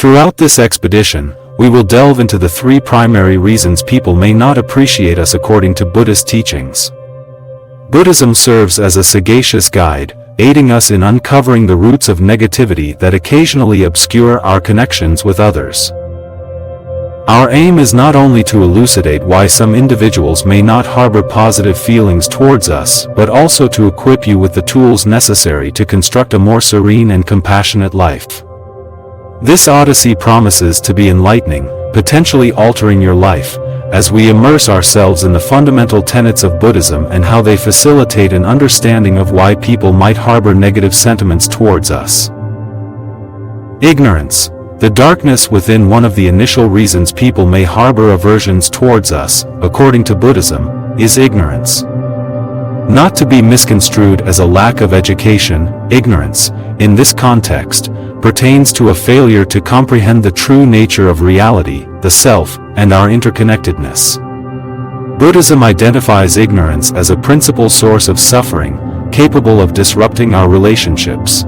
Throughout this expedition, we will delve into the 3 primary reasons people may not appreciate us according to Buddhist teachings. Buddhism serves as a sagacious guide, aiding us in uncovering the roots of negativity that occasionally obscure our connections with others. Our aim is not only to elucidate why some individuals may not harbor positive feelings towards us, but also to equip you with the tools necessary to construct a more serene and compassionate life. This odyssey promises to be enlightening, potentially altering your life, as we immerse ourselves in the fundamental tenets of Buddhism and how they facilitate an understanding of why people might harbor negative sentiments towards us. Ignorance. The darkness within one of the initial reasons people may harbor aversions towards us, according to Buddhism, is ignorance. Not to be misconstrued as a lack of education, ignorance, in this context, pertains to a failure to comprehend the true nature of reality, the self, and our interconnectedness. Buddhism identifies ignorance as a principal source of suffering, capable of disrupting our relationships.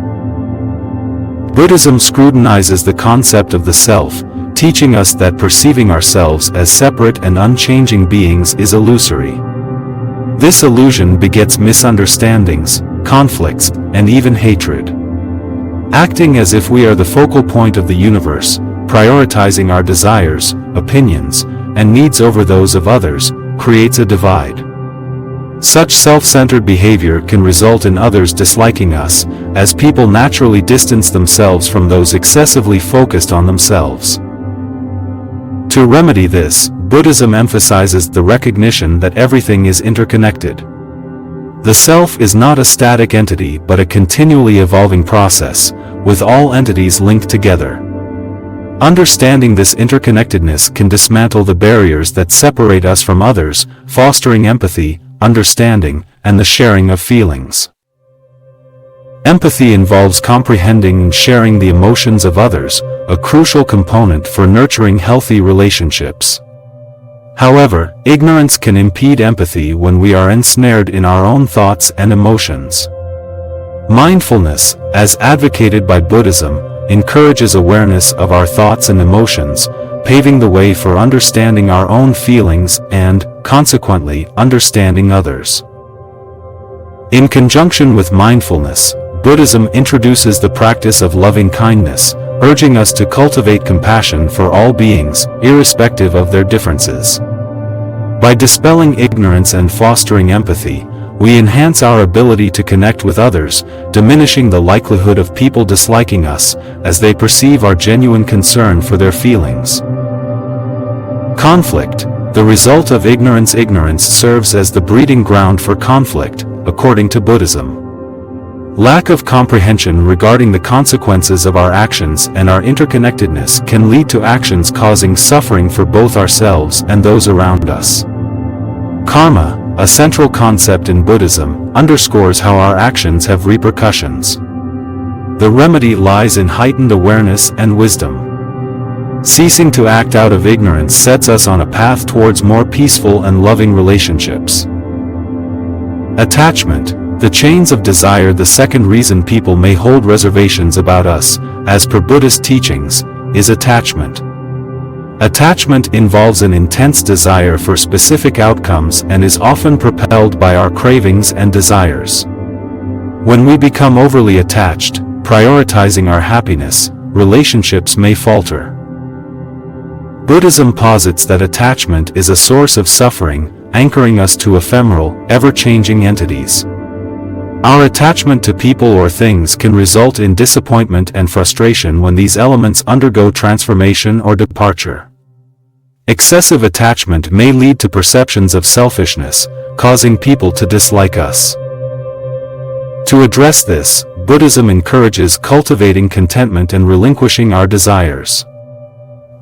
Buddhism scrutinizes the concept of the self, teaching us that perceiving ourselves as separate and unchanging beings is illusory. This illusion begets misunderstandings, conflicts, and even hatred. Acting as if we are the focal point of the universe, prioritizing our desires, opinions, and needs over those of others, creates a divide. Such self-centered behavior can result in others disliking us, as people naturally distance themselves from those excessively focused on themselves. To remedy this, Buddhism emphasizes the recognition that everything is interconnected. The self is not a static entity but a continually evolving process, with all entities linked together. Understanding this interconnectedness can dismantle the barriers that separate us from others, fostering empathy, understanding, and the sharing of feelings. Empathy involves comprehending and sharing the emotions of others, a crucial component for nurturing healthy relationships. However, ignorance can impede empathy when we are ensnared in our own thoughts and emotions. Mindfulness, as advocated by Buddhism, encourages awareness of our thoughts and emotions, paving the way for understanding our own feelings and, consequently, understanding others. In conjunction with mindfulness, Buddhism introduces the practice of loving kindness, urging us to cultivate compassion for all beings, irrespective of their differences. By dispelling ignorance and fostering empathy, we enhance our ability to connect with others, diminishing the likelihood of people disliking us, as they perceive our genuine concern for their feelings. Conflict. The result of ignorance. Ignorance serves as the breeding ground for conflict, according to Buddhism. Lack of comprehension regarding the consequences of our actions and our interconnectedness can lead to actions causing suffering for both ourselves and those around us. Karma, a central concept in Buddhism, underscores how our actions have repercussions. The remedy lies in heightened awareness and wisdom. Ceasing to act out of ignorance sets us on a path towards more peaceful and loving relationships. Attachment. The chains of desire. The second reason people may hold reservations about us, as per Buddhist teachings, is attachment. Attachment involves an intense desire for specific outcomes and is often propelled by our cravings and desires. When we become overly attached, prioritizing our happiness, relationships may falter. Buddhism posits that attachment is a source of suffering, anchoring us to ephemeral, ever-changing entities. Our attachment to people or things can result in disappointment and frustration when these elements undergo transformation or departure. Excessive attachment may lead to perceptions of selfishness, causing people to dislike us. To address this, Buddhism encourages cultivating contentment and relinquishing our desires.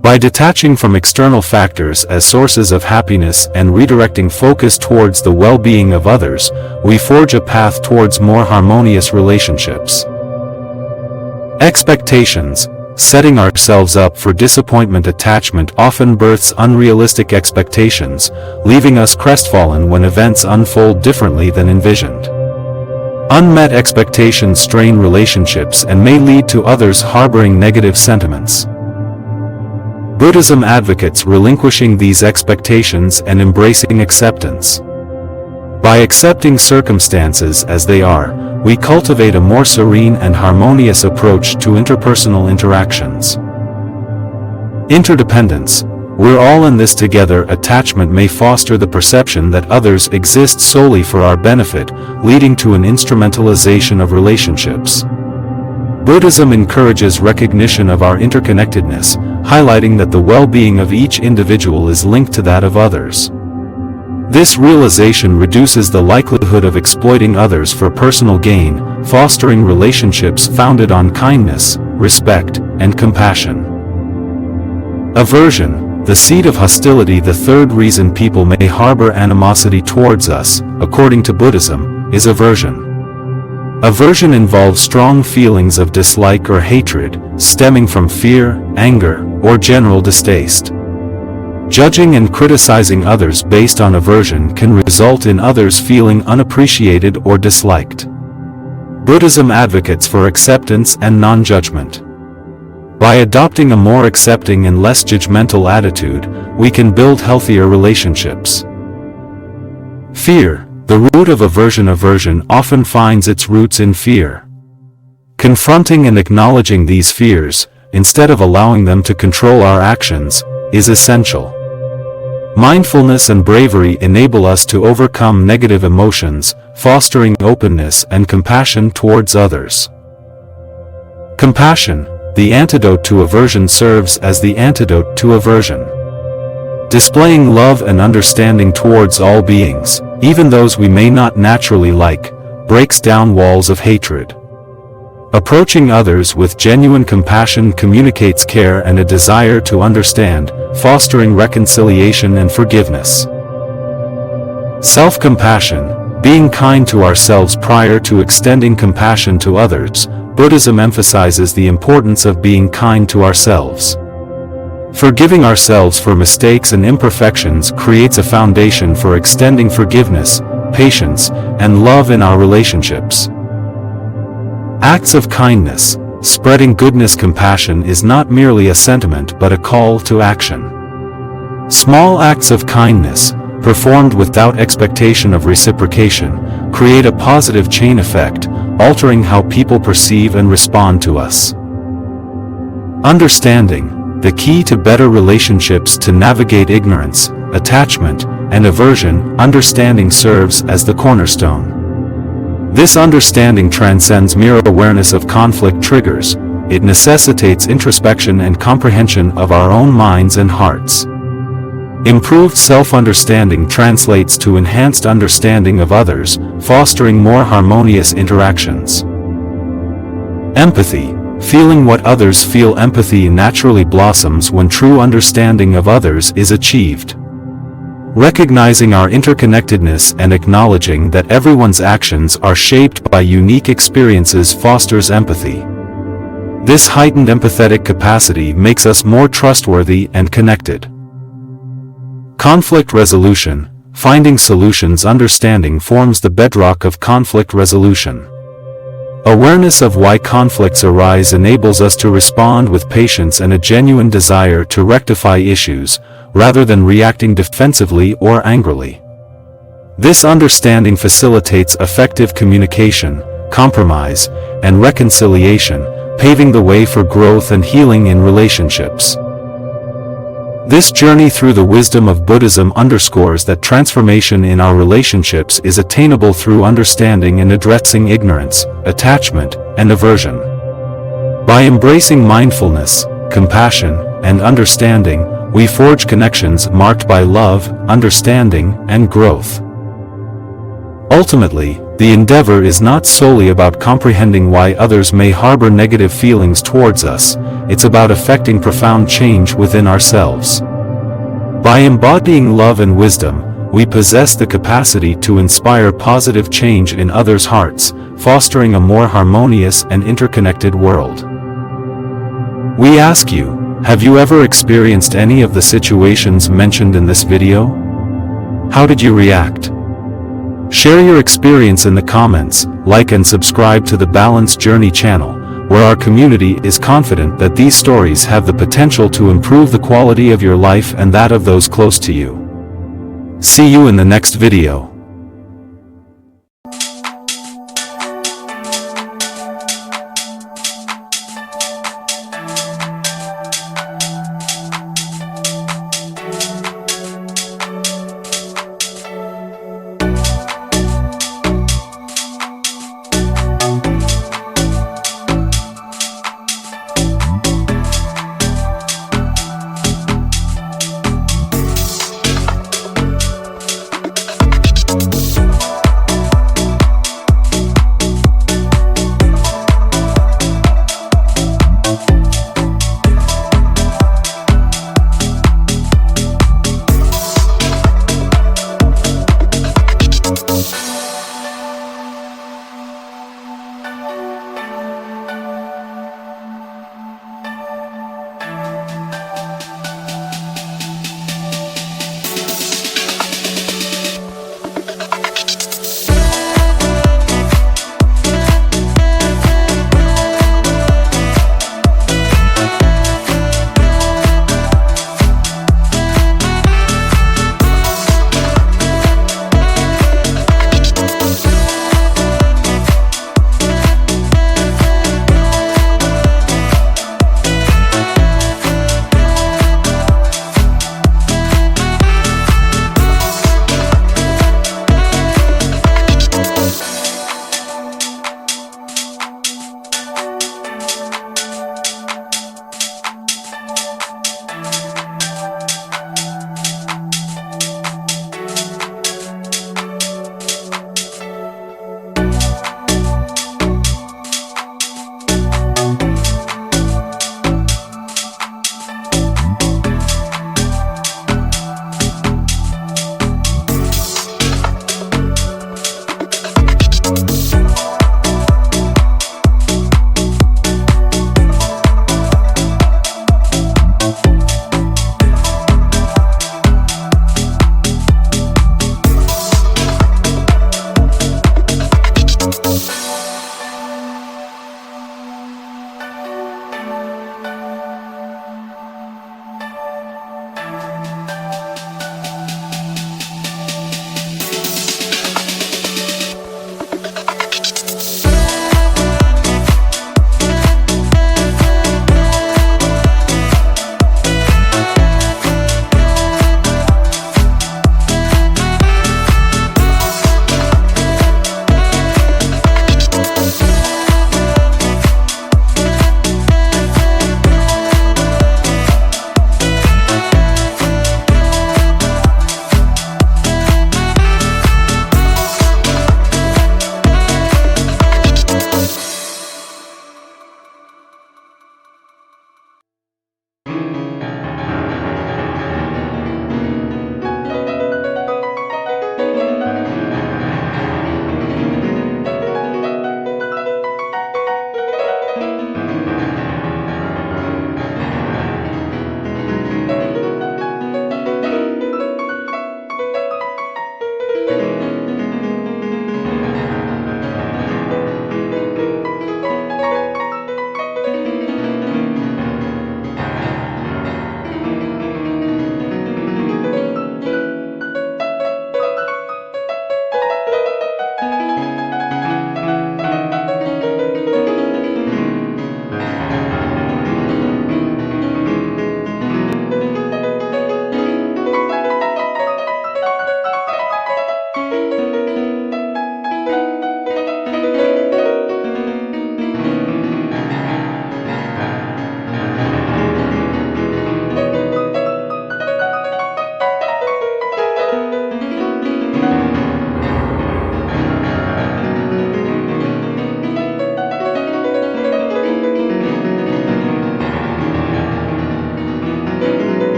By detaching from external factors as sources of happiness and redirecting focus towards the well-being of others, we forge a path towards more harmonious relationships. Expectations. Setting ourselves up for disappointment. Attachment often births unrealistic expectations, leaving us crestfallen when events unfold differently than envisioned. Unmet expectations strain relationships and may lead to others harboring negative sentiments. Buddhism advocates relinquishing these expectations and embracing acceptance. By accepting circumstances as they are, we cultivate a more serene and harmonious approach to interpersonal interactions. Interdependence. We're all in this together. Attachment may foster the perception that others exist solely for our benefit, leading to an instrumentalization of relationships. Buddhism encourages recognition of our interconnectedness, highlighting that the well-being of each individual is linked to that of others. This realization reduces the likelihood of exploiting others for personal gain, fostering relationships founded on kindness, respect, and compassion. Aversion, the seed of hostility. The third reason people may harbor animosity towards us, according to Buddhism, is aversion. Aversion involves strong feelings of dislike or hatred, stemming from fear, anger, or general distaste. Judging and criticizing others based on aversion can result in others feeling unappreciated or disliked. Buddhism advocates for acceptance and non-judgment. By adopting a more accepting and less judgmental attitude, we can build healthier relationships. Fear, the root of aversion. Aversion often finds its roots in fear. Confronting and acknowledging these fears, instead of allowing them to control our actions, is essential. Mindfulness and bravery enable us to overcome negative emotions, fostering openness and compassion towards others. Compassion, the antidote to aversion, serves as the antidote to aversion. Displaying love and understanding towards all beings, even those we may not naturally like, breaks down walls of hatred. Approaching others with genuine compassion communicates care and a desire to understand, fostering reconciliation and forgiveness. Self-compassion, being kind to ourselves prior to extending compassion to others. Buddhism emphasizes the importance of being kind to ourselves. Forgiving ourselves for mistakes and imperfections creates a foundation for extending forgiveness, patience, and love in our relationships. Acts of kindness, spreading goodness. Compassion is not merely a sentiment but a call to action. Small acts of kindness, performed without expectation of reciprocation, create a positive chain effect, altering how people perceive and respond to us. Understanding, the key to better relationships. To navigate ignorance, attachment, and aversion. Understanding serves as the cornerstone. This understanding transcends mere awareness of conflict triggers. It necessitates introspection and comprehension of our own minds and hearts. Improved self-understanding translates to enhanced understanding of others, fostering more harmonious interactions. Empathy, feeling what others feel. Empathy naturally blossoms when true understanding of others is achieved. Recognizing our interconnectedness and acknowledging that everyone's actions are shaped by unique experiences fosters empathy. This heightened empathetic capacity makes us more trustworthy and connected. Conflict resolution, finding solutions. Understanding forms the bedrock of conflict resolution. Awareness of why conflicts arise enables us to respond with patience and a genuine desire to rectify issues, rather than reacting defensively or angrily. This understanding facilitates effective communication, compromise, and reconciliation, paving the way for growth and healing in relationships. This journey through the wisdom of Buddhism underscores that transformation in our relationships is attainable through understanding and addressing ignorance, attachment, and aversion. By embracing mindfulness, compassion, and understanding, we forge connections marked by love, understanding, and growth. Ultimately, the endeavor is not solely about comprehending why others may harbor negative feelings towards us, it's about effecting profound change within ourselves. By embodying love and wisdom, we possess the capacity to inspire positive change in others' hearts, fostering a more harmonious and interconnected world. We ask you, have you ever experienced any of the situations mentioned in this video? How did you react? Share your experience in the comments, like and subscribe to the Balanced Journey channel, where our community is confident that these stories have the potential to improve the quality of your life and that of those close to you. See you in the next video.